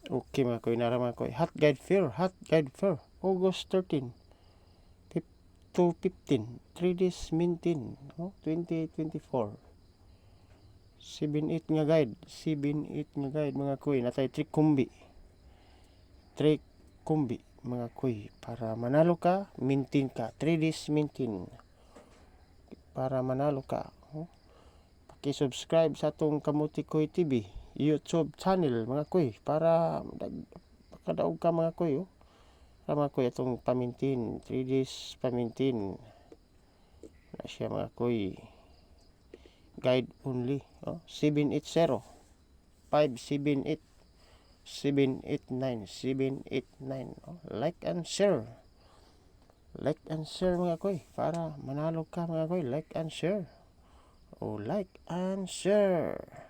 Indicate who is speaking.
Speaker 1: Okay mga koy, nara mga koy. Hot Guide Fair, August 13 to 15, 3 days maintain, 2024. 7-8 nga guide, 7-8 nga guide mga koy. Natay trick kumbi mga koy. Para manalo ka, maintain ka. 3 days maintain. Para manalo ka. Paki-subscribe sa atong Kamuti Koy TV YouTube channel mga koy. Para makadaog ka mga koy. Para mga koy atong pamintin. 3 days pamintin. Na siya mga koy. Guide only. 780 578 789 789. Like and share. Like and share mga koy. Para manalo ka mga koy. Like and share. Like and share.